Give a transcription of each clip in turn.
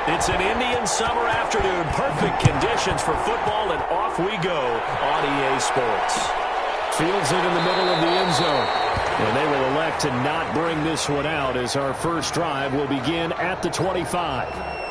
It's an Indian summer afternoon. Perfect conditions for football, and off we go on EA Sports. Fields it in the middle of the end zone. And they will elect to not bring this one out as our first drive will begin at the 25.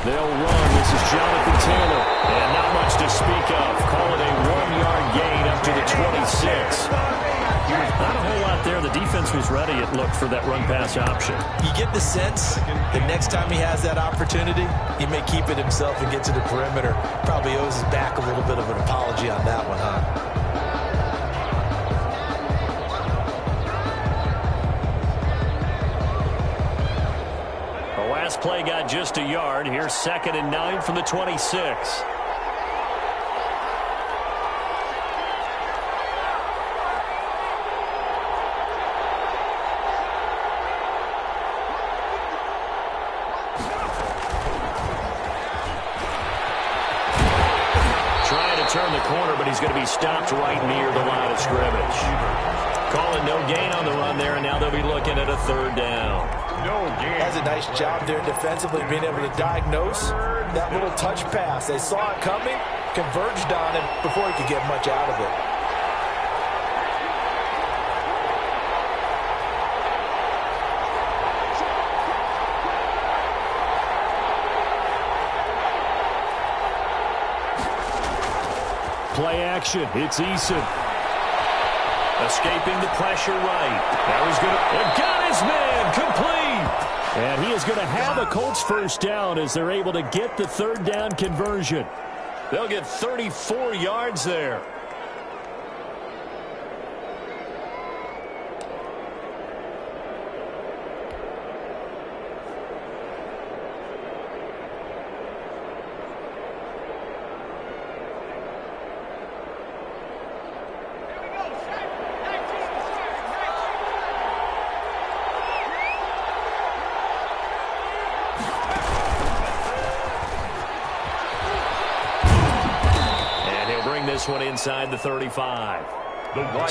They'll run. This is Jonathan Taylor. And not much to speak of. Call it a 1-yard gain up to the 26. Not a whole lot there. The defense was ready, it looked, for that run-pass option. You get the sense that next time he has that opportunity, he may keep it himself and get to the perimeter. Probably owes his back a little bit of an apology on that one, huh? Last play got just a yard. Here's 2nd and 9 from the 26. Trying to turn the corner, but he's going to be stopped right near the line of scrimmage. Calling no gain on the run there, and now they'll be looking at a 3rd down. Has a nice job there defensively, being able to diagnose that little touch pass. They saw it coming, converged on it before he could get much out of it. Play action. It's Eason. Escaping the pressure right. Now he's going to... got his man complete. And he is going to have a Colts first down as they're able to get the 3rd down conversion. They'll get 34 yards there. This one inside the 35.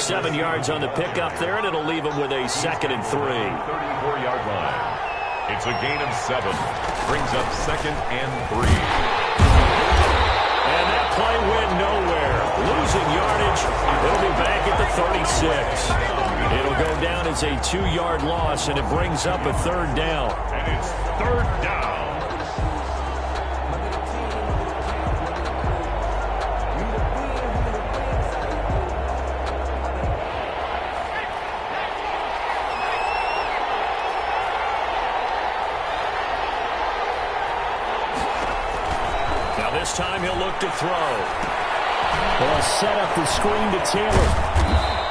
7 yards on the pickup there, and it'll leave him with a 2nd and 3. 34-yard line. It's a gain of 7. Brings up 2nd and 3. And that play went nowhere. Losing yardage. It'll be back at the 36. It'll go down as a 2-yard loss, and it brings up a 3rd down. And it's 3rd down. This time he'll look to throw. They'll set up the screen to Taylor.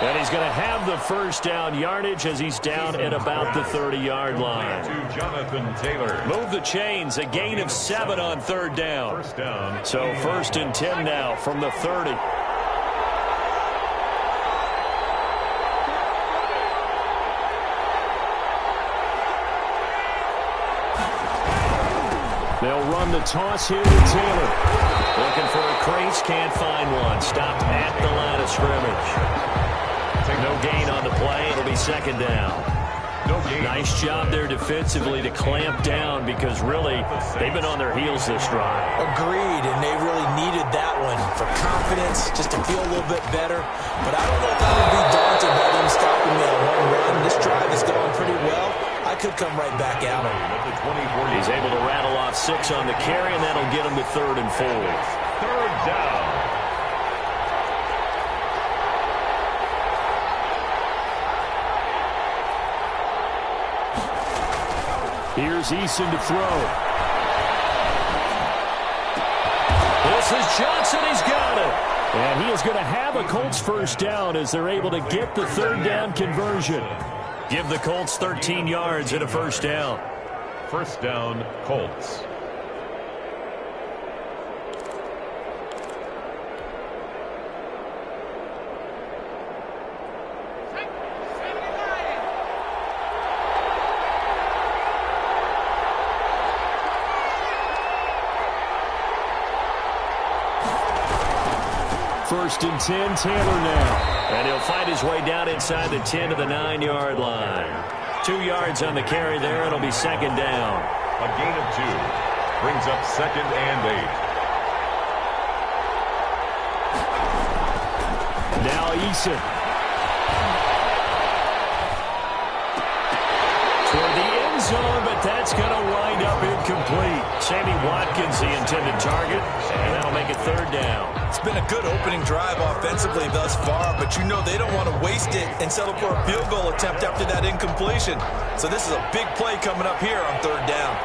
And he's going to have the first down yardage as he's down at about the 30-yard line. To Jonathan Taylor. Move the chains. A gain of 7 on 3rd down. First down. So 1st and 10 now from the 30. They'll run the toss here to Taylor. Looking for a crease, can't find one. Stopped at the line of scrimmage. No gain on the play. It'll be 2nd down. No gain. Nice job there defensively to clamp down because really they've been on their heels this drive. Agreed, and they really needed that one for confidence, just to feel a little bit better. But I don't know if I would be daunted by them stopping me on one run. This drive is going pretty well. I could come right back at him. He's able to rattle off 6 on the carry, and that'll get him to 3rd and 4. 3rd down. Here's Eason to throw. This is Johnson. He's got it. And he is going to have a Colts first down as they're able to get the third down conversion. Give the Colts 13 yards and a first down. First down, Colts. First and 10, Taylor now. And he'll find his way down inside the 10 to the 9-yard line. 2 yards on the carry there. It'll be second down. A gain of 2. Brings up second and 8. Now Eason. Toward the end zone, but that's going to wind up incomplete. Sammy Watkins, the intended target, and that'll make it third down. It's been a good opening drive offensively thus far, but you know they don't want to waste it and settle for a field goal attempt after that incompletion. So this is a big play coming up here on third down.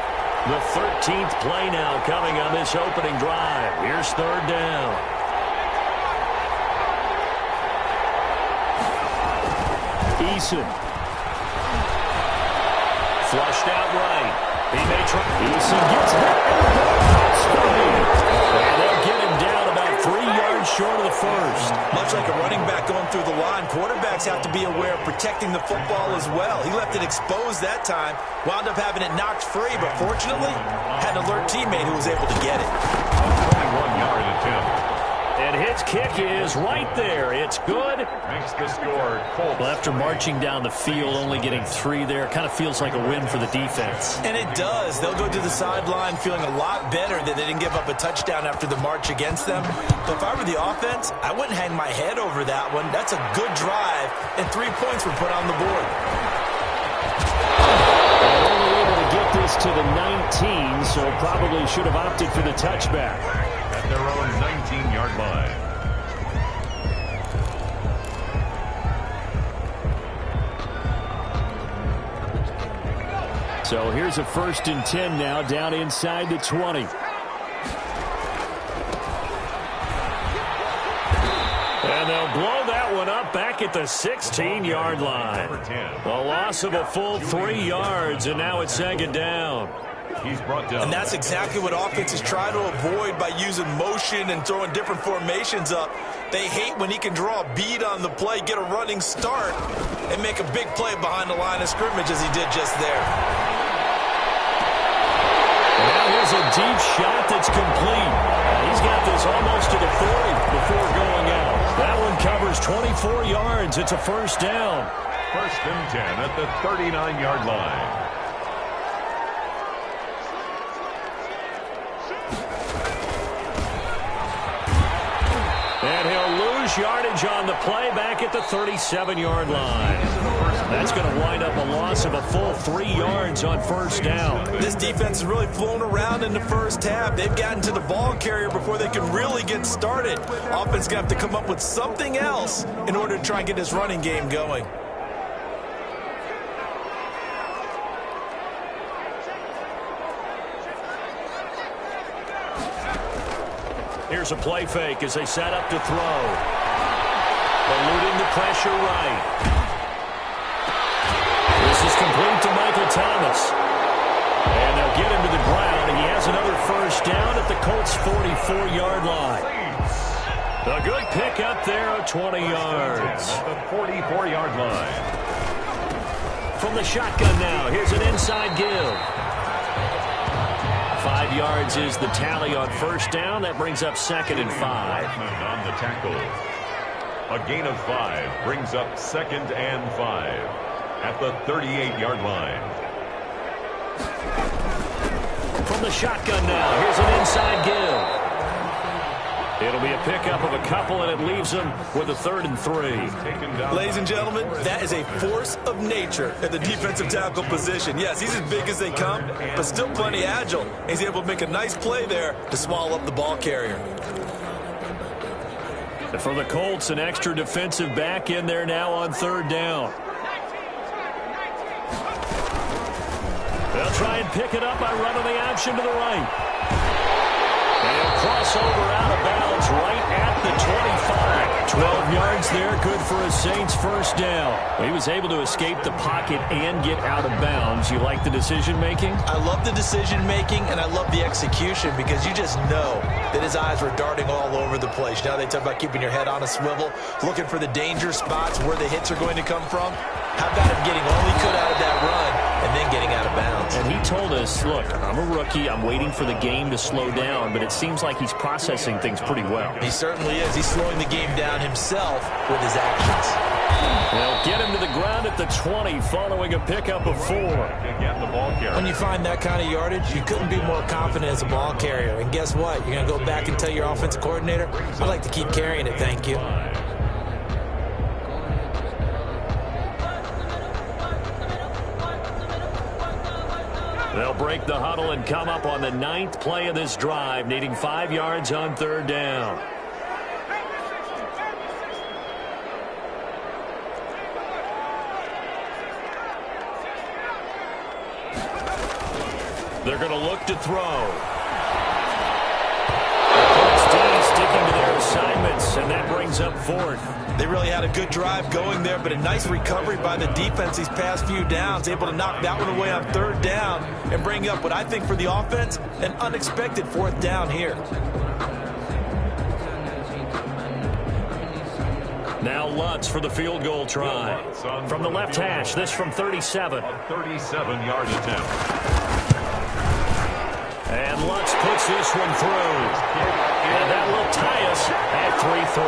The 13th play now coming on this opening drive. Here's third down. Eason. Flushed out right. He may try. Eason gets hit. And they'll get him down about 3 yards short of the first. Much like a running back going through the line, quarterbacks have to be aware of protecting the football as well. He left it exposed that time, wound up having it knocked free, but fortunately had an alert teammate who was able to get it. A 21-yard attempt. And his kick is right there. It's good. Makes the score Colts. Well, after marching down the field, only getting 3 there, kind of feels like a win for the defense. And it does. They'll go to the sideline feeling a lot better that they didn't give up a touchdown after the march against them. But if I were the offense, I wouldn't hang my head over that one. That's a good drive, and 3 points were put on the board. And only able to get this to the 19, so probably should have opted for the touchback. At their own 19-yard line. So here's a first and 10 now down inside the 20. And they'll blow that one up back at the 16-yard line. A loss of a full 3 yards, and now it's second down. He's brought down. And that's exactly what offenses try to avoid by using motion and throwing different formations up. They hate when he can draw a bead on the play, get a running start, and make a big play behind the line of scrimmage as he did just there. Now here's a deep shot that's complete. He's got this almost to the 40 before going out. That one covers 24 yards. It's a first down. First and 10 at the 39-yard line. And he'll lose yardage on the play back at the 37-yard line. That's going to wind up a loss of a full 3 yards on first down. This defense has really flown around in the first half. They've gotten to the ball carrier before they can really get started. Offense going to have to come up with something else in order to try and get this running game going. Here's a play fake as they set up to throw. Eluding the pressure right. This is complete to Michael Thomas. And they'll get him to the ground. And he has another first down at the Colts' 44-yard line. A good pick up there of 20 yards. At the 44-yard line. From the shotgun now, here's an inside give. 5 yards is the tally on first down. That brings up second and 5. On the tackle. A gain of 5 brings up second and 5 at the 38-yard line. From the shotgun now, here's an inside give. It'll be a pickup of a couple, and it leaves them with a 3rd and 3. Ladies and gentlemen, that is a force of nature at the defensive tackle position. Yes, he's as big as they come, but still plenty agile. He's able to make a nice play there to swallow up the ball carrier. For the Colts, an extra defensive back in there now on third down. They'll try and pick it up by running the option to the right. And He'll cross over out of bounds right at the 25. 12 yards there, good for a Saints first down. Well, he was able to escape the pocket and get out of bounds. You like the decision-making? I love the decision-making, and I love the execution because you just know that his eyes were darting all over the place. Now they talk about keeping your head on a swivel, looking for the danger spots where the hits are going to come from. How about him getting all he could out of that run and then getting out of bounds? And he told us, look, I'm a rookie. I'm waiting for the game to slow down, but it seems like he's processing things pretty well. He certainly is. He's slowing the game down himself with his actions. They'll get him to the ground at the 20 following a pickup of 4. When you find that kind of yardage, you couldn't be more confident as a ball carrier. And guess what? You're going to go back and tell your offensive coordinator, I'd like to keep carrying it, thank you. They'll break the huddle and come up on the 9th play of this drive, needing 5 yards on 3rd down. They're going to look to throw. Sticking to their assignments, and that brings up 4th. They really had a good drive going there, but a nice recovery by the defense these past few downs, able to knock that one away on 3rd down and bring up what I think for the offense, an unexpected 4th down here. Now Lutz for the field goal try. From the left hash, this from 37. A 37-yard attempt. And Lutz puts this one through. And that will tie us at 3-3.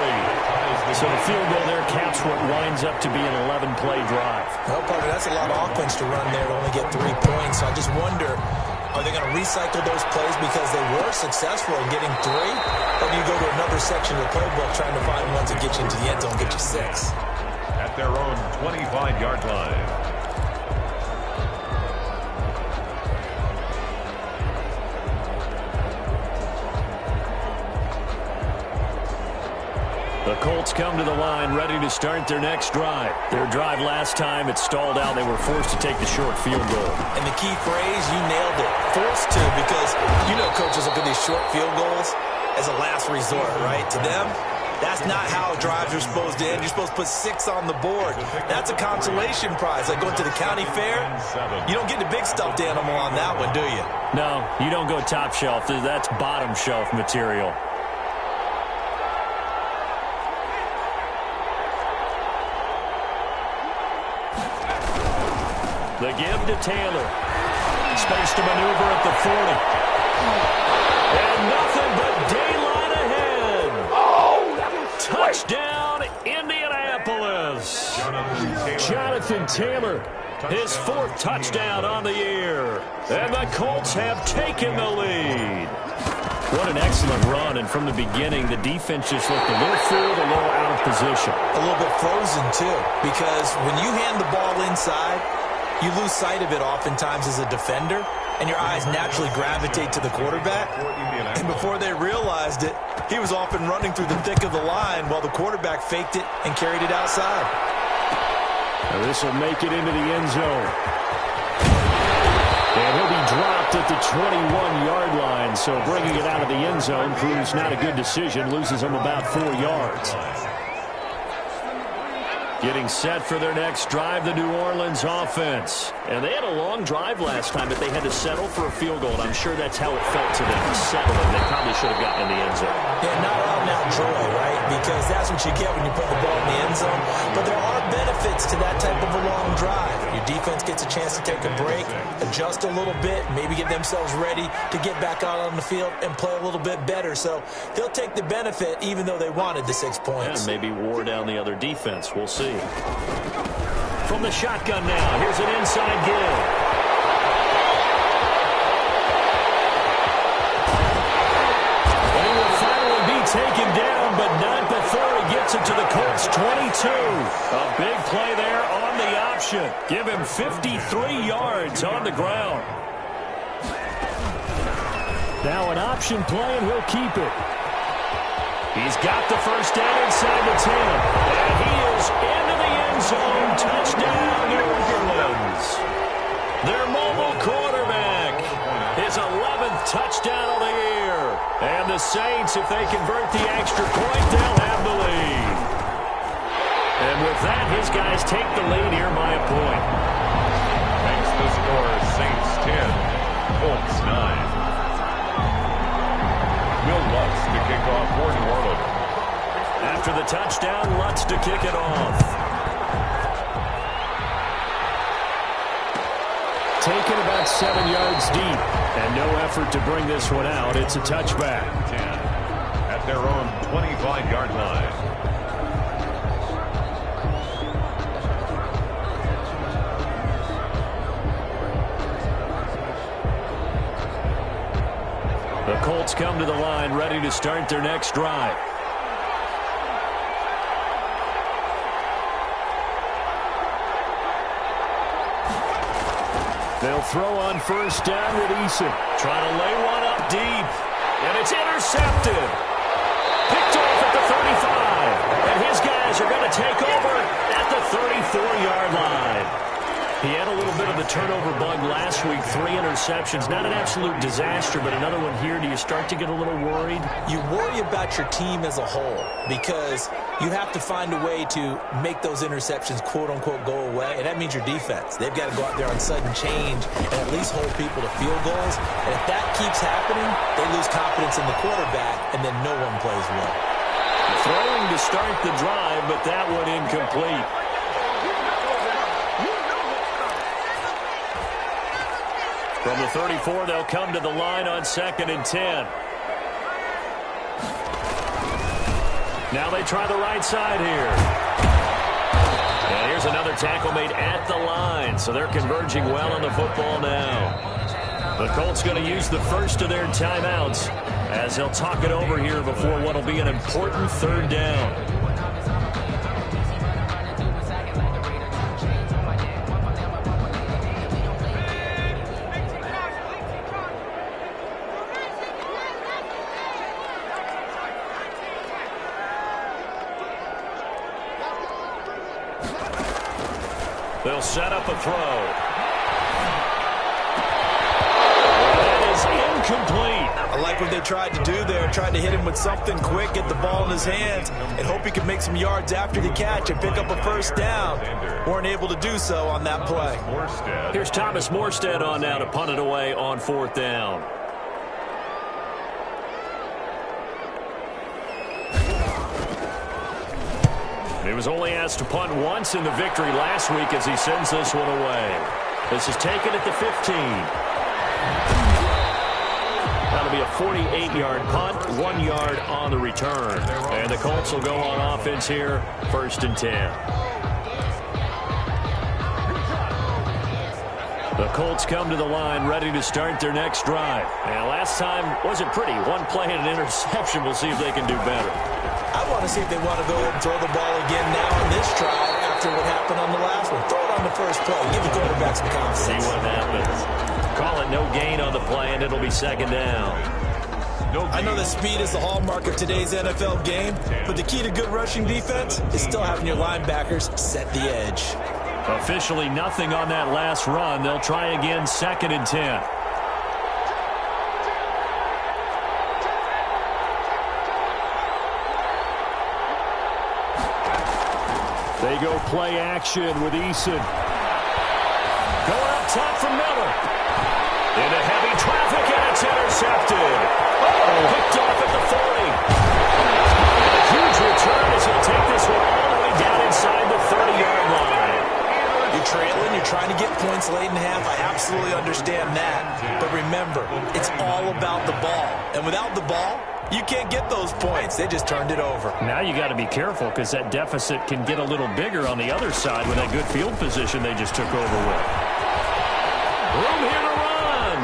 So the field goal there caps what winds up to be an 11-play drive. Well, Parker, that's a lot of offense to run there to only get 3 points. So I just wonder, are they going to recycle those plays because they were successful in getting 3? Or do you go to another section of the playbook trying to find ones that get you into the end zone and get you 6? At their own 25-yard line. The Colts come to the line ready to start their next drive. Their drive last time, it stalled out. They were forced to take the short field goal. And the key phrase, you nailed it. Forced to, because you know coaches look at these short field goals as a last resort, right? To them, that's not how drives are supposed to end. You're supposed to put 6 on the board. That's a consolation prize. Like going to the county fair, you don't get the big stuffed animal on that one, do you? No, you don't go top shelf. That's bottom shelf material. The give to Taylor. Space to maneuver at the 40. And nothing but daylight ahead. Touchdown, Indianapolis. Jonathan Taylor, his 4th touchdown on the year. And the Colts have taken the lead. What an excellent run, and from the beginning, the defense just looked a little fooled, a little out of position. A little bit frozen, too, because when you hand the ball inside, you lose sight of it oftentimes as a defender, and your eyes naturally gravitate to the quarterback. And before they realized it, he was off and running through the thick of the line while the quarterback faked it and carried it outside. Now this will make it into the end zone. And he'll be dropped at the 21-yard line, so bringing it out of the end zone proves not a good decision, loses him about 4 yards. Getting set for their next drive, the New Orleans offense. And they had a long drive last time, but they had to settle for a field goal. And I'm sure that's how it felt to them, settling. They probably should have gotten in the end zone. Yeah, not out now joy, right? Because that's what you get when you put the ball in the end zone. But there are benefits to that type of a long drive. Your defense gets a chance to take a break, adjust a little bit, maybe get themselves ready to get back out on the field and play a little bit better. So they'll take the benefit even though they wanted the 6 points. And maybe wore down the other defense. We'll see. From the shotgun now, here's an inside give. And he will finally be taken down, but not before he gets it to the Colts 22. A big play there on the option. Give him 53 yards on the ground. Now an option play, and he'll keep it. He's got the first down inside the 10. And he is into the end zone. Touchdown, New Orleans. Their mobile quarterback. His 11th touchdown of the year. And the Saints. If they convert the extra point, they'll have the lead. And with that, his guys take the lead here by a point. Makes the score Saints 10, Colts 9. Will Lutz to kick off for New Orleans. After the touchdown, Lutz to kick it off. Taken about 7 yards deep, and no effort to bring this one out. It's a touchback. 10 at their own 25-yard line. The Colts come to the line, ready to start their next drive. They'll throw on first down with Eason. Trying to lay one up deep. And it's intercepted. Picked off at the 35. And his guys are going to take over at the 34-yard line. He had a little bit of the turnover bug last week. 3 interceptions. Not an absolute disaster, but another one here. Do you start to get a little worried? You worry about your team as a whole because you have to find a way to make those interceptions, quote-unquote, go away, and that means your defense. They've got to go out there on sudden change and at least hold people to field goals. And if that keeps happening, they lose confidence in the quarterback, and then no one plays well. Throwing to start the drive, but that one incomplete. From the 34, they'll come to the line on 2nd and 10. Now they try the right side here. And here's another tackle made at the line, so they're converging well on the football now. The Colts going to use the first of their timeouts as they'll talk it over here before what will be an important 3rd down. They'll set up a throw. That is incomplete. I like what they tried to do there. Tried to hit him with something quick, get the ball in his hands, and hope he could make some yards after the catch and pick up a first down. Weren't able to do so on that play. Here's Thomas Morstead on now to punt it away on 4th down. He was only asked to punt once in the victory last week as he sends this one away. This is taken at the 15. That'll be a 48-yard punt, 1 yard on the return. And the Colts will go on offense here, 1st and 10. The Colts come to the line, ready to start their next drive. And last time wasn't pretty. 1 play and an interception. We'll see if they can do better. I want to see if they want to go ahead and throw the ball again now on this drive after what happened on the last one. Throw it on the first play. Give the quarterback some confidence. See what happens. Call it no gain on the play, and it'll be 2nd down. I know that speed is the hallmark of today's NFL game, but the key to good rushing defense is still having your linebackers set the edge. Officially nothing on that last run. They'll try again, 2nd and 10. They go play action with Eason. Going up top from Miller. Into heavy traffic, and it's intercepted. Picked off at the 40. A huge return as he'll take this one all the way down inside the 30-yard line. You're trailing, you're trying to get points late in half. I absolutely understand that. But remember, it's all about the ball. And without the ball, you can't get those points. They just turned it over. Now you got to be careful because that deficit can get a little bigger on the other side with that good field position they just took over with. Room here to run.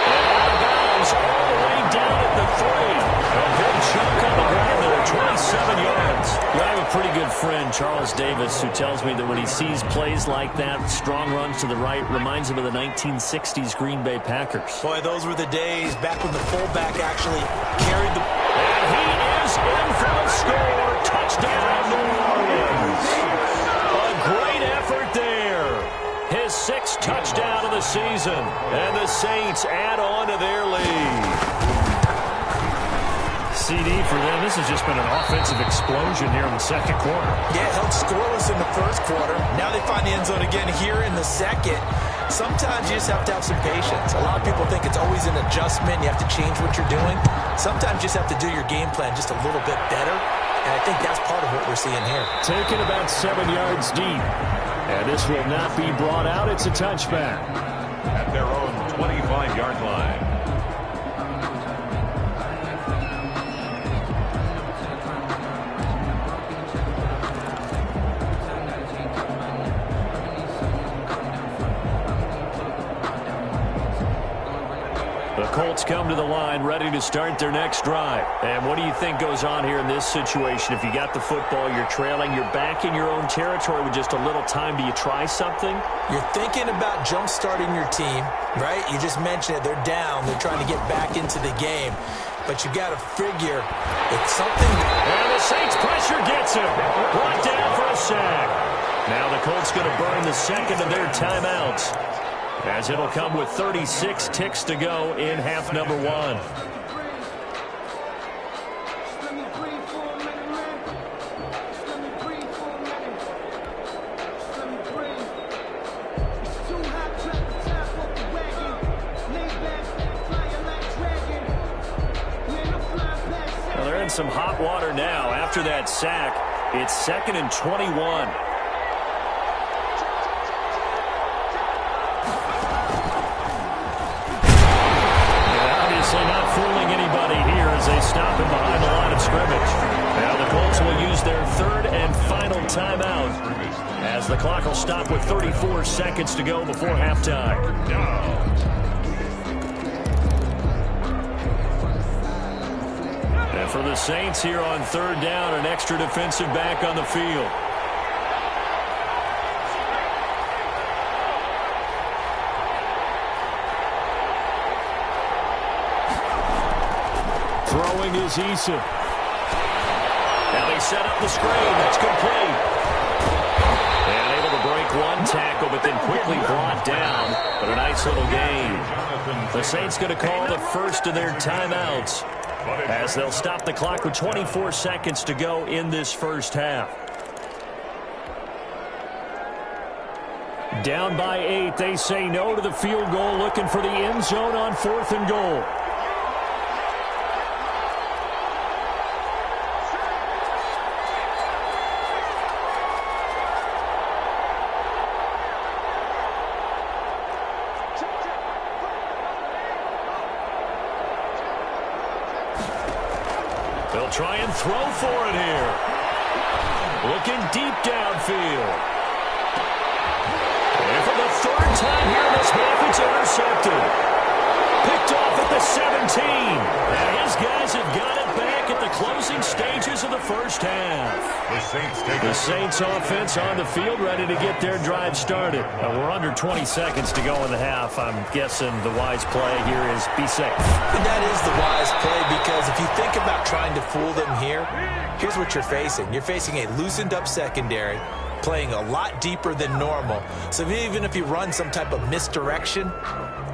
And out of bounds all the way down at the 3. A big chunk on the ground there, 27 yards. Yeah, I have a pretty good friend, Charles Davis, who tells me that when he sees plays like that, strong runs to the right, reminds him of the 1960s Green Bay Packers. Boy, those were the days back when the fullback actually carried the... And he is in for the score. Touchdown, New Orleans. A great effort there. His 6th touchdown of the season. And the Saints add on to their lead. CD for them. This has just been an offensive explosion here in the second quarter. Yeah, held scoreless in the first quarter. Now they find the end zone again here in the second. Sometimes you just have to have some patience. A lot of people think it's always an adjustment. You have to change what you're doing. Sometimes you just have to do your game plan just a little bit better. And I think that's part of what we're seeing here. Taken about 7 yards deep. And this will not be brought out. It's a touchback. At their own 25-yard line. The Colts come to the line ready to start their next drive. And what do you think goes on here in this situation? If you got the football, you're trailing, you're back in your own territory with just a little time. Do you try something? You're thinking about jump-starting your team, right? You just mentioned it. They're down. They're trying to get back into the game. But you got to figure it's something. And the Saints pressure gets him. Brought down for a sack. Now the Colts going to burn the second of their timeouts, as it'll come with 36 ticks to go in half number one. Well, they're in some hot water now. After that sack, it's 2nd and 21. Stop him behind the line of scrimmage. Now the Colts will use their 3rd and final timeout, as the clock will stop with 34 seconds to go before halftime. And for the Saints here on 3rd down, an extra defensive back on the field. Throwing is Eason. Now they set up the screen. That's complete. And able to break one tackle, but then quickly brought down. But a nice little gain. The Saints going to call the first of their timeouts, as they'll stop the clock with 24 seconds to go in this first half. Down by 8. They say no to the field goal, looking for the end zone on 4th and goal. They'll try and throw for it here. Looking deep downfield. And for the 3rd time here in this half, it's intercepted. Picked off at the 17. And his guys have got it back at the closing stages of the first half. The Saints offense on the field, ready to get their drive started. We're under 20 seconds to go in the half. I'm guessing the wise play here is be safe. That is the wise play, because if you think about trying to fool them here, here's what you're facing. You're facing a loosened up secondary, playing a lot deeper than normal. So even if you run some type of misdirection,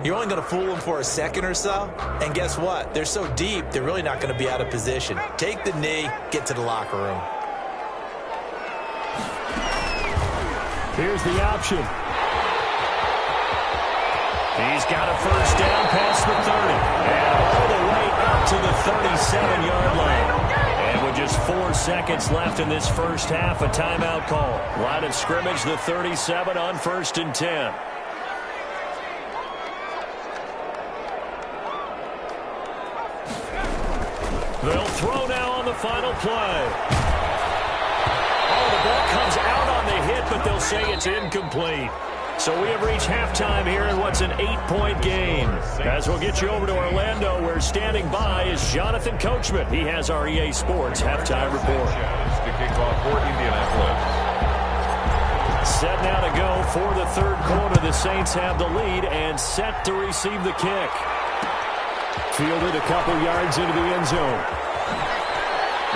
you're only going to fool them for a second or so. And guess what? They're so deep, they're really not going to be out of position. Take the knee, get to the locker room. Here's the option. He's got a first down past the 30. And all the way up to the 37-yard line. And with just 4 seconds left in this first half, a timeout call. Line of scrimmage, the 37 on 1st and 10. They'll throw now on the final play. Oh, the ball comes out on the hit, but they'll say it's incomplete. So we have reached halftime here in what's an 8-point game. As we'll get you over to Orlando, where standing by is Jonathan Coachman. He has our EA Sports halftime report. To kick off for Indianapolis. Set now to go for the 3rd quarter. The Saints have the lead and set to receive the kick. Fielded a couple yards into the end zone.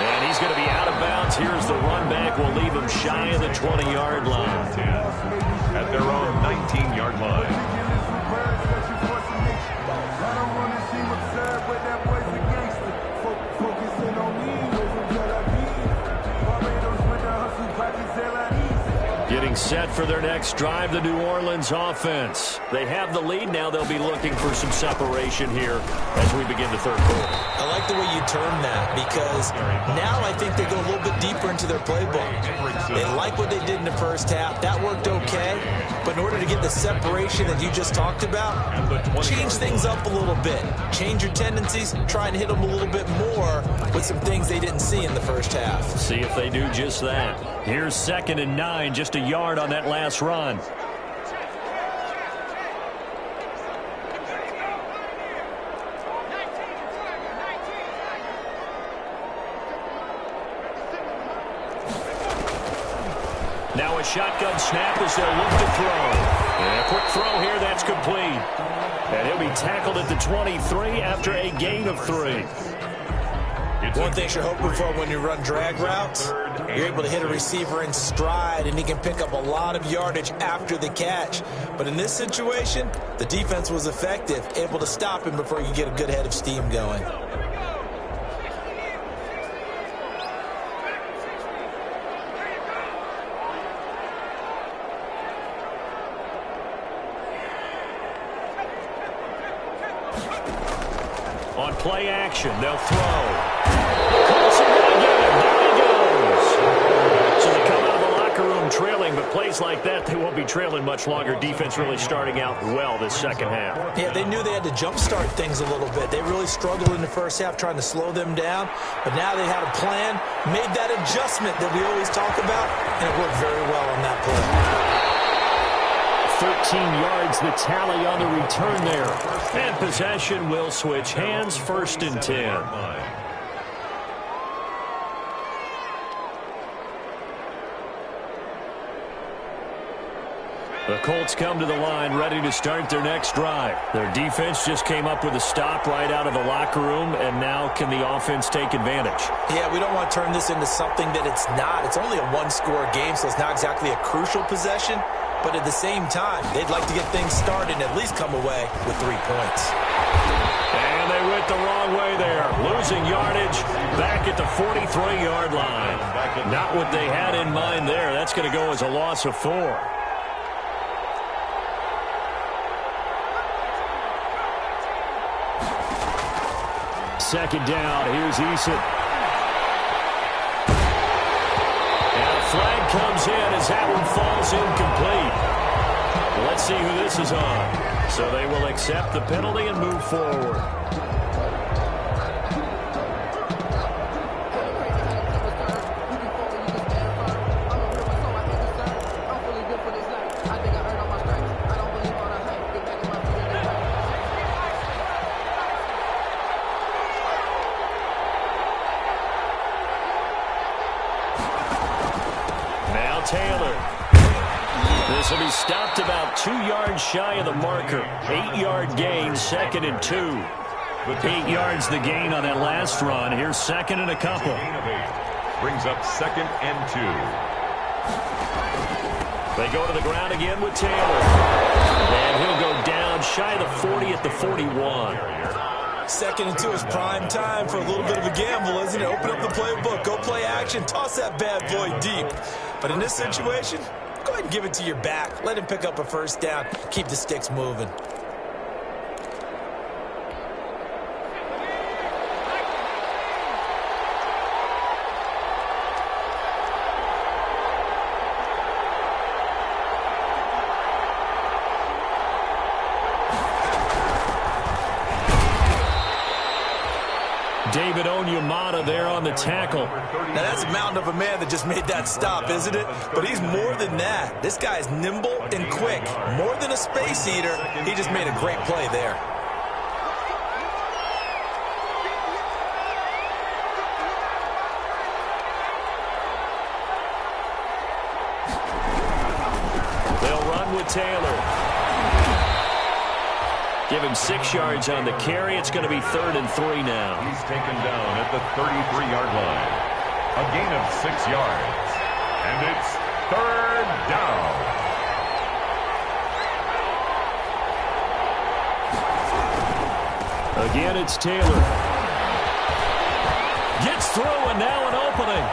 And he's going to be out of bounds. Here's the run back. Will leave him shy of the 20-yard line. At their own 19-yard line. Getting set for their next drive, the New Orleans offense. They have the lead now. They'll be looking for some separation here as we begin the third quarter. I like the way you term that because now I think they go a little bit deeper into their playbook. They like what they did in the first half. That worked okay. But in order to get the separation that you just talked about, change things up a little bit. Change your tendencies. Try and hit them a little bit more with some things they didn't see in the first half. See if they do just that. Here's 2nd and 9, just a yard on that last run. Now a shotgun snap as they'll look to throw. And a quick throw here, that's complete. And he'll be tackled at the 23 after a gain of 3. One thing you're hoping for when you run drag routes, you're able to hit a receiver in stride, and he can pick up a lot of yardage after the catch. But in this situation, the defense was effective, able to stop him before you get a good head of steam going. On play action, they'll throw. The Colts are going to get him. Down he goes. So they come out of the locker room trailing, but plays like that, they won't be trailing much longer. Defense really starting out well this second half. Yeah, they knew they had to jumpstart things a little bit. They really struggled in the first half trying to slow them down, but now they had a plan, made that adjustment that we always talk about, and it worked very well on that play. 13 yards, the tally on the return there. And possession will switch hands, 1st and 10. The Colts come to the line, ready to start their next drive. Their defense just came up with a stop right out of the locker room, and now can the offense take advantage? Yeah, we don't want to turn this into something that it's not. It's only a one-score game, so it's not exactly a crucial possession. But at the same time, they'd like to get things started and at least come away with 3 points. And they went the wrong way there. Losing yardage back at the 43-yard line. Not what they had in mind there. That's going to go as a loss of 4. Second down. Here's Eason. Flag comes in as that one falls incomplete. Let's see who this is on. So they will accept the penalty and move forward. Taylor. This will be stopped about 2 yards shy of the marker. 8-yard gain, 2nd and 2. 8 yards the gain on that last run. Here's 2nd and a couple. Brings up 2nd and 2. They go to the ground again with Taylor. And he'll go down shy of the 40 at the 41. 2nd and 2 is prime time for a little bit of a gamble, isn't it? Open up the playbook, go play action, toss that bad boy deep. But in this situation, go ahead and give it to your back. Let him pick up a 1st down. Keep the sticks moving. David Onyemata there on the tackle. Now that's a mountain of a man that just made that stop, isn't it? But he's more than that. This guy's nimble and quick. More than a space eater. He just made a great play there. They'll run with Taylor. Give him 6 yards on the carry. It's going to be 3rd and 3 now. He's taken down at the 33-yard line. A gain of 6 yards. And it's 3rd down. Again, it's Taylor. Gets through, and now an opening.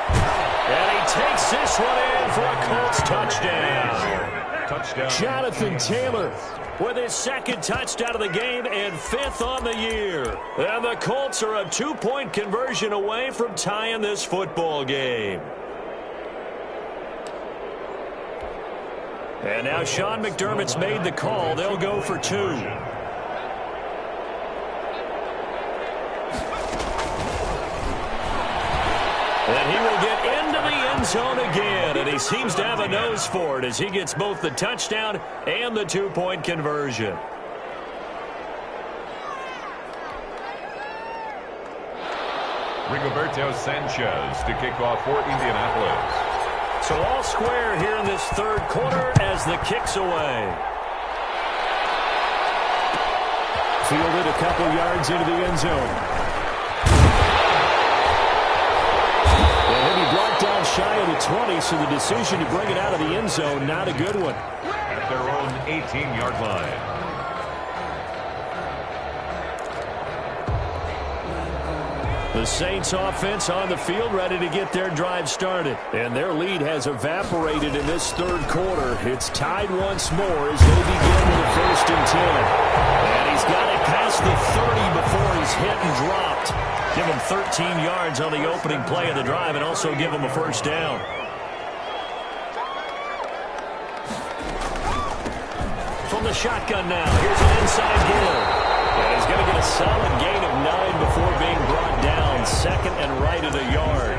And he takes this one in for a Colts touchdown. Touchdown. Jonathan Taylor with his second touchdown of the game and 5th on the year. And the Colts are a 2-point conversion away from tying this football game. And now Sean McDermott's made the call. They'll go for 2. And he will get into the end zone again, and he seems to have a nose for it as he gets both the touchdown and the 2-point conversion. Rigoberto Sanchez to kick off for Indianapolis. So all square here in this third quarter as the kick's away. Fielded a couple yards into the end zone. And he'll be brought down shy of the 20, so the decision to bring it out of the end zone, not a good one. At their own 18-yard line. The Saints offense on the field, ready to get their drive started. And their lead has evaporated in this third quarter. It's tied once more as they begin with a 1st and 10. And he's got it past the 30 before he's hit and dropped. Give him 13 yards on the opening play of the drive and also give him a 1st down. From the shotgun now, here's an inside give. And he's going to get a solid gain of 9 before being brought down. 2nd and right at a yard.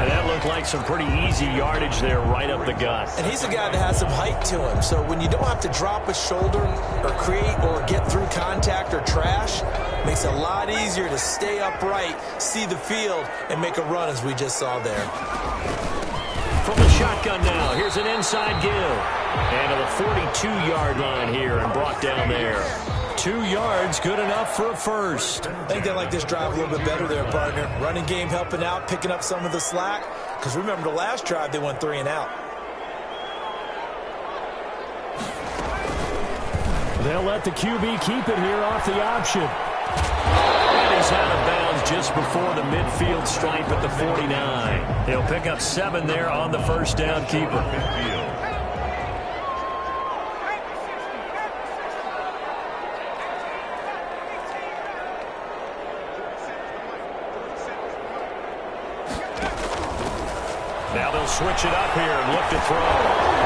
And that looked like some pretty easy yardage there right up the gut. And he's a guy that has some height to him. So when you don't have to drop a shoulder or create or get through contact or trash, makes it a lot easier to stay upright, see the field, and make a run as we just saw there. From the shotgun now, here's an inside give. And to the 42-yard line here and brought down there. 2 yards, good enough for a 1st. I think they like this drive a little bit better there, partner. Running game helping out, picking up some of the slack. Because remember, the last drive, they went 3 and out. They'll let the QB keep it here off the option. And he's out of bounds just before the midfield stripe at the 49. He'll pick up 7 there on the 1st down keeper. Now they'll switch it up here and look to throw.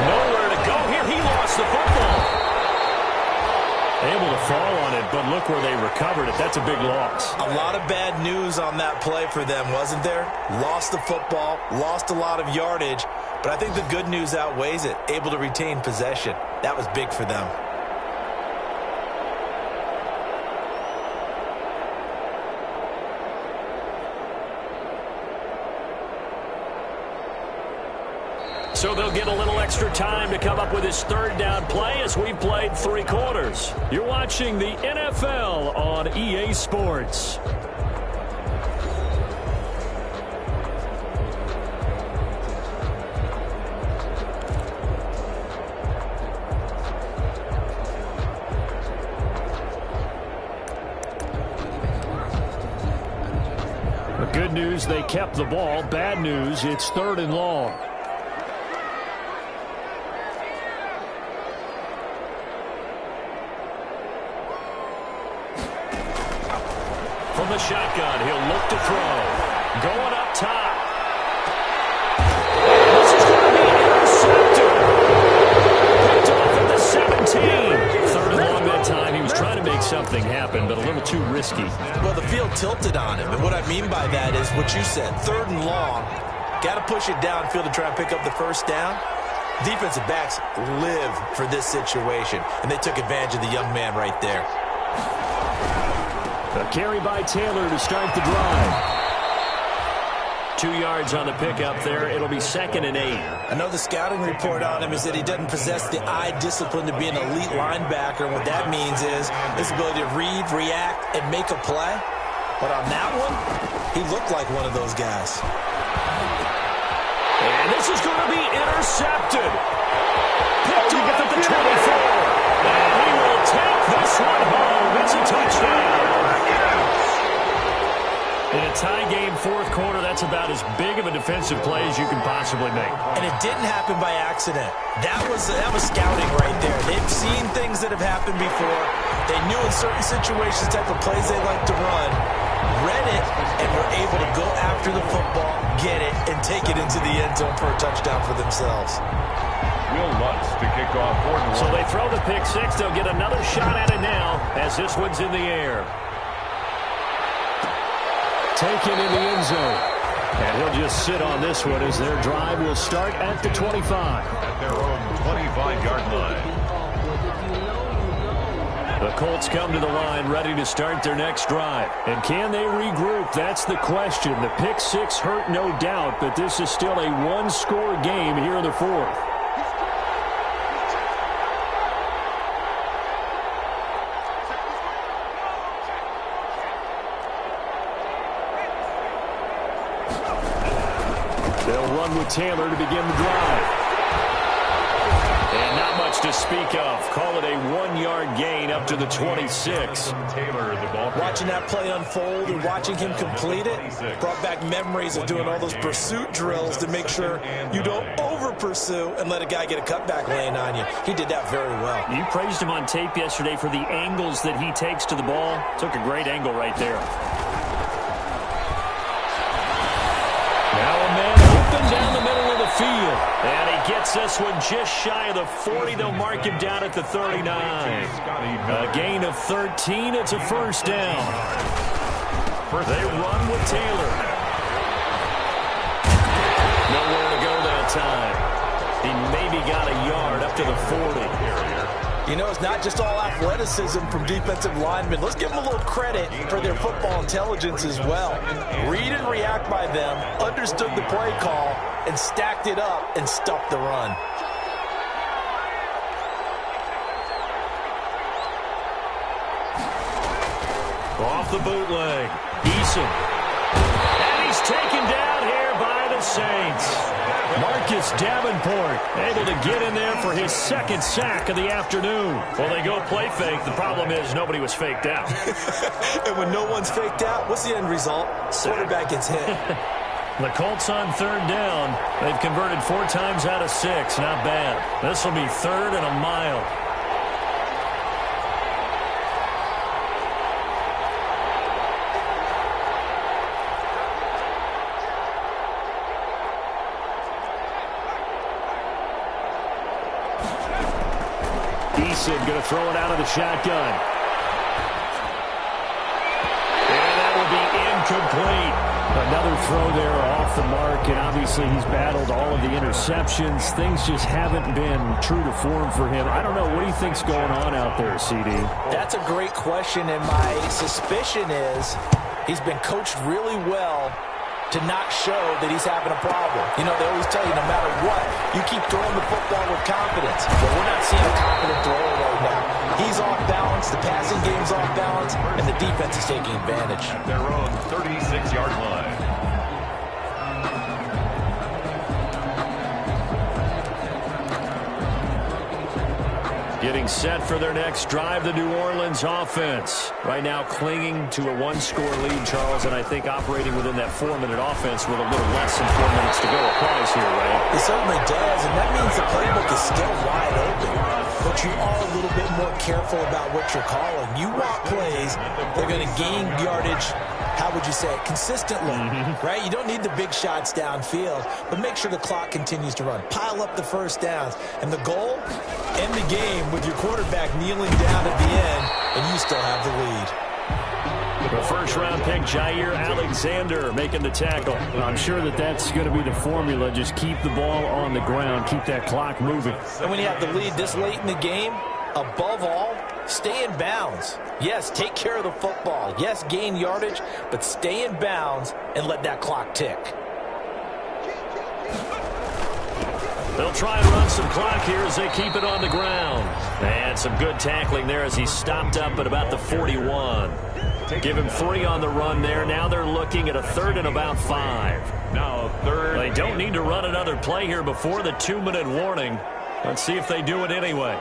Nowhere to go here. He lost the football. Able to fall on it, but look where they recovered it. That's a big loss. A lot of bad news on that play for them, wasn't there? Lost the football, lost a lot of yardage, but I think the good news outweighs it. Able to retain possession. That was big for them. So they'll get a little extra time to come up with his 3rd down play as we played 3 quarters. You're watching the NFL on EA Sports. The good news, they kept the ball. Bad news, it's 3rd and long. From the shotgun, he'll look to throw. Going up top. This is going to be intercepted. Picked off at the 17. 3rd and long that time. He was trying to make something happen, but a little too risky. Well, the field tilted on him, and what I mean by that is what you said. 3rd and long. Got to push it downfield to try and pick up the 1st down. Defensive backs live for this situation, and they took advantage of the young man right there. A carry by Taylor to start the drive. 2 yards on the pickup there. It'll be 2nd and 8. I know the scouting report on him is that he doesn't possess the eye discipline to be an elite linebacker. And what that means is his ability to read, react, and make a play. But on that one, he looked like one of those guys. And this is going to be intercepted. Picked off at the 24. And he will take this one home. It's a touchdown. In a tie game fourth quarter, that's about as big of a defensive play as you can possibly make. And it didn't happen by accident. That was scouting right there. They've seen things that have happened before. They knew in certain situations type of plays they like to run, read it, and were able to go after the football, get it, and take it into the end zone for a touchdown for themselves. Will Lutz to kick off 4-1. So they throw the pick six. They'll get another shot at it now as this one's in the air. Taken in the end zone. And he'll just sit on this one as their drive will start at the 25. At their own 25-yard line. The Colts come to the line ready to start their next drive. And can they regroup? That's the question. The pick six hurt, no doubt, but this is still a one-score game here in the fourth. They'll run with Taylor to begin the drive. And not much to speak of. Call it a one-yard gain up to the 26. Taylor, the ball. Watching that play unfold and watching him complete it brought back memories of doing all those pursuit drills to make sure you don't over-pursue and let a guy get a cutback laying on you. He did that very well. You praised him on tape yesterday for the angles that he takes to the ball. Took a great angle right there. Now a man open down the middle of the field. And he gets this one just shy of the 40. They'll mark him down at the 39. A gain of 13. It's a first down. They run with Taylor. Nowhere to go that time. He maybe got a yard up to the 40. You know, it's not just all athleticism from defensive linemen. Let's give them a little credit for their football intelligence as well. Read and react by them, understood the play call, and stacked it up and stuffed the run. Off the bootleg. Eason. And he's taken down here by the Saints. Marcus Davenport able to get in there for his second sack of the afternoon. Well, they go play fake. The problem is nobody was faked out. And when no one's faked out, what's the end result? Quarterback gets hit. The Colts on third down. They've converted 4 times out of 6. Not bad. This will be third and a mile. Going to throw it out of the shotgun. And that will be incomplete. Another throw there off the mark, and obviously he's battled all of the interceptions. Things just haven't been true to form for him. I don't know. What do you think's going on out there, CD? That's a great question, and my suspicion is he's been coached really well to not show that he's having a problem. You know, they always tell you no matter what, you keep throwing the football with confidence. But we're not seeing a confident thrower right now. He's off balance, the passing game's off balance, and the defense is taking advantage. At their own 36-yard line. Getting set for their next drive, the New Orleans offense. Right now clinging to a one-score lead, Charles, and I think operating within that 4-minute offense with a little less than 4 minutes to go applies here, right? It certainly does, and that means the playbook is still wide open. But you are a little bit more careful about what you're calling. You want plays that are going to gain yardage, how would you say it, consistently, right? You don't need the big shots downfield, but make sure the clock continues to run. Pile up the first downs. And the goal, end the game with your quarterback kneeling down at the end, and you still have the lead. The first-round pick, Jair Alexander, making the tackle. I'm sure that that's going to be the formula. Just keep the ball on the ground, keep that clock moving. And when you have the lead this late in the game, above all, stay in bounds. Yes, take care of the football. Yes, gain yardage, but stay in bounds and let that clock tick. They'll try and run some clock here as they keep it on the ground. And some good tackling there as he stopped up at about the 41. Give him 3 on the run there. Now they're looking at a third and about 5. Now third. They don't need to run another play here before the 2-minute warning. Let's see if they do it anyway.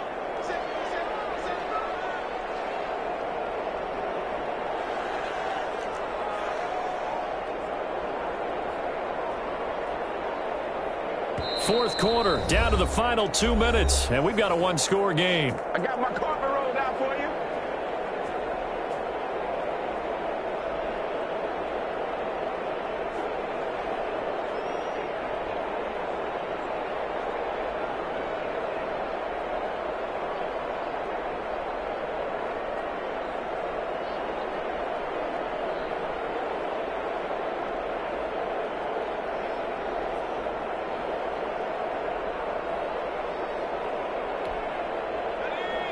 Fourth quarter, down to the final 2 minutes, and we've got a one-score game. I got my carpet rolled out for you.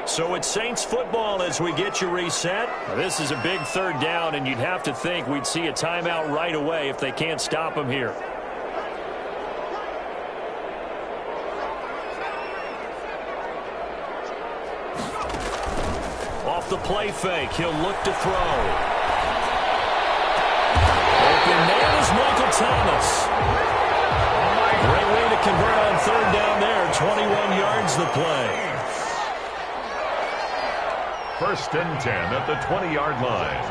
So it's Saints football as we get you reset. This is a big third down, and you'd have to think we'd see a timeout right away if they can't stop them here. Off the play fake, he'll look to throw. Open man is Michael Thomas. Great way to convert on third down there. 21 yards the play. First and 10 at the 20-yard line.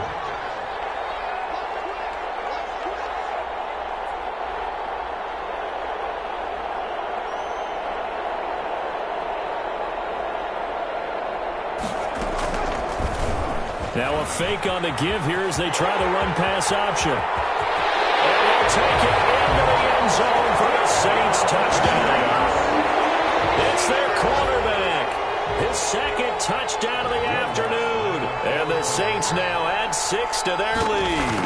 Now a fake on the give here as they try the run-pass option. And they'll take it into the end zone for the Saints touchdown. It's their quarterback. His second touchdown of the afternoon. And the Saints now add 6 to their lead.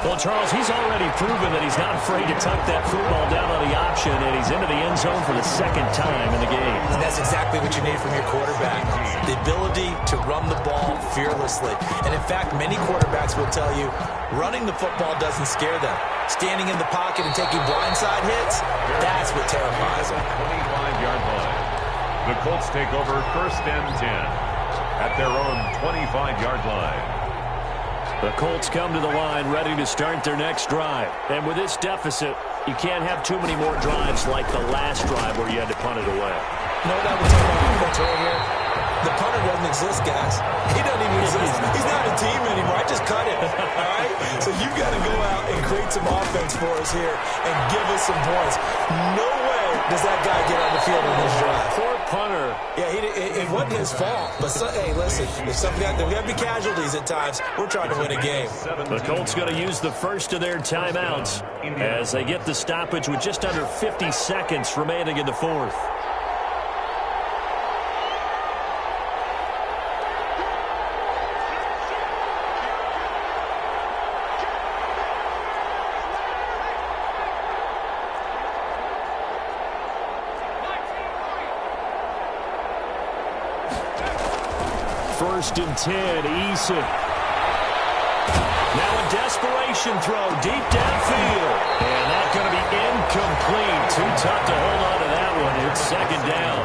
Well, Charles, he's already proven that he's not afraid to tuck that football down on the option, and he's into the end zone for the second time in the game. And that's exactly what you need from your quarterback. The ability to run the ball fearlessly. And in fact, many quarterbacks will tell you running the football doesn't scare them. Standing in the pocket and taking blindside hits, that's what terrifies them. 25-yard line. The Colts take over first and 10 at their own 25-yard line. The Colts come to the line ready to start their next drive. And with this deficit, you can't have too many more drives like the last drive where you had to punt it away. No doubt we're talking about offense right here. The punter doesn't exist, guys. He doesn't even exist. He's not a team anymore. I just cut him. All right? So you've got to go out and create some offense for us here and give us some points. No way does that guy get on the field in this drive. Poor punter. Yeah, it wasn't his fault. But, hey, listen, there's something out there. We got to be casualties at times. We're trying to win a game. The Colts going to use the first of their timeouts as they get the stoppage with just under 50 seconds remaining in the fourth. First and 10, Eason. Now a desperation throw deep downfield. And that's going to be incomplete. Too tough to hold on to that one. It's second down.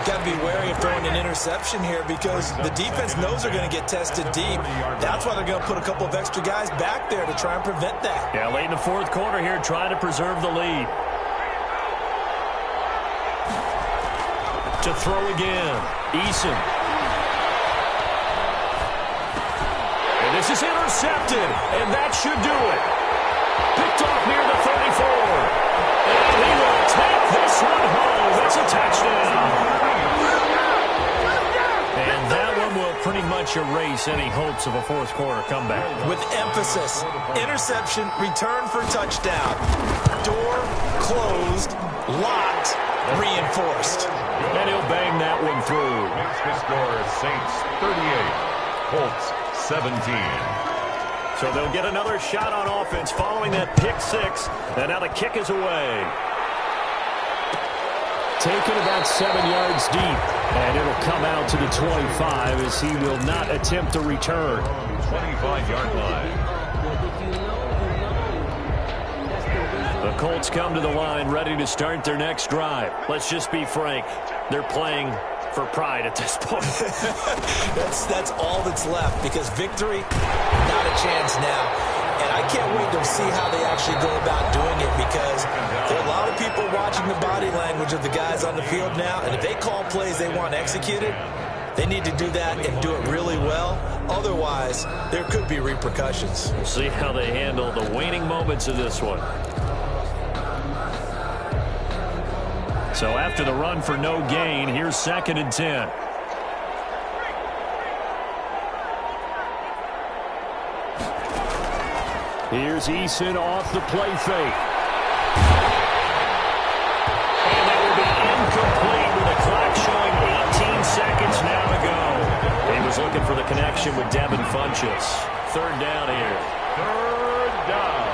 Got to be wary of throwing an interception here because the defense knows they're going to get tested deep. That's why they're going to put a couple of extra guys back there to try and prevent that. Yeah, late in the fourth quarter here, trying to preserve the lead. To throw again, Eason. This is intercepted, and that should do it. Picked off near the 34. And he will take this one home. It's a touchdown. And that one will pretty much erase any hopes of a fourth quarter comeback. With emphasis, interception, return for touchdown. Door closed, locked, reinforced. And he'll bang that one through. Makes the score Saints 38, Colts 17. So they'll get another shot on offense following that pick six. And now the kick is away. Taken about 7 yards deep. And it'll come out to the 25 as he will not attempt to return. 25-yard line. The Colts come to the line ready to start their next drive. Let's just be frank. They're playing for pride at this point. That's all that's left because victory, not a chance now. And I can't wait to see how they actually go about doing it because there are a lot of people watching the body language of the guys on the field now. And if they call plays they want executed, they need to do that and do it really well. Otherwise, there could be repercussions. We'll see how they handle the waning moments of this one. So after the run for no gain, here's 2nd and 10. Here's Eason off the play fake. And that will be incomplete with the clock showing 18 seconds now to go. He was looking for the connection with Devin Funchess. 3rd down here. 3rd down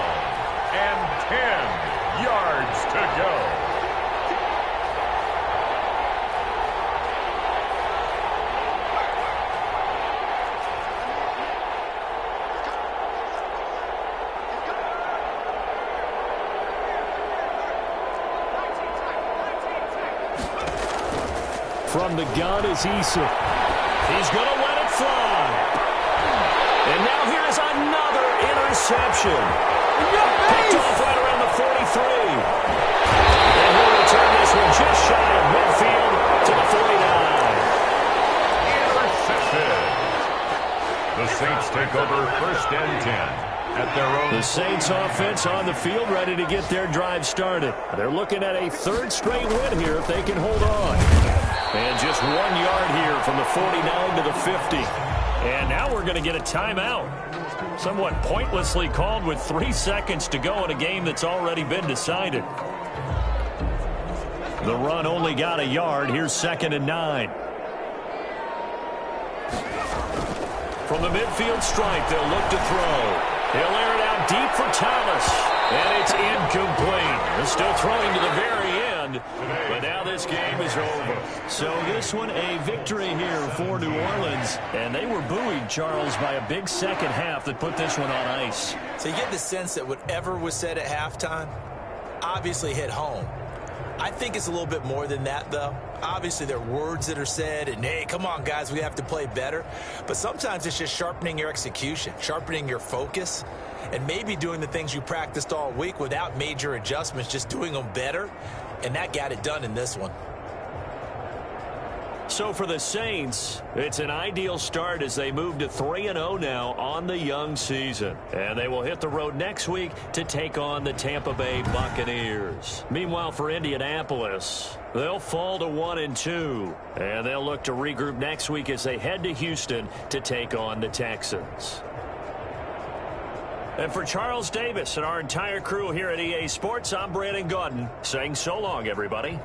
and 10 yards to go. From the gun is Eason. He's going to let it fly. And now here is another interception. Picked off right around the 43. And he'll return this one just shy of midfield to the 49. Intercepted. The Saints take over 1st and 10. At their own. The Saints offense on the field, ready to get their drive started. They're looking at a 3rd straight win here if they can hold on. And just 1 yard here from the 49 to the 50. And now we're going to get a timeout. Somewhat pointlessly called with 3 seconds to go in a game that's already been decided. The run only got a yard. Here's 2nd and 9. From the midfield stripe, they'll look to throw. He'll air it out deep for Thomas. And it's incomplete. They're still throwing to the very end. But now this game is over. So this one a victory here for New Orleans. And they were buoyed, Charles, by a big second half that put this one on ice. So you get the sense that whatever was said at halftime obviously hit home. I think it's a little bit more than that, though. Obviously, there are words that are said, and, hey, come on, guys, we have to play better. But sometimes it's just sharpening your execution, sharpening your focus, and maybe doing the things you practiced all week without major adjustments, just doing them better. And that got it done in this one. So for the Saints, it's an ideal start as they move to 3-0 now on the young season. And they will hit the road next week to take on the Tampa Bay Buccaneers. Meanwhile, for Indianapolis, they'll fall to 1-2. And they'll look to regroup next week as they head to Houston to take on the Texans. And for Charles Davis and our entire crew here at EA Sports, I'm Brandon Gaudin saying so long, everybody.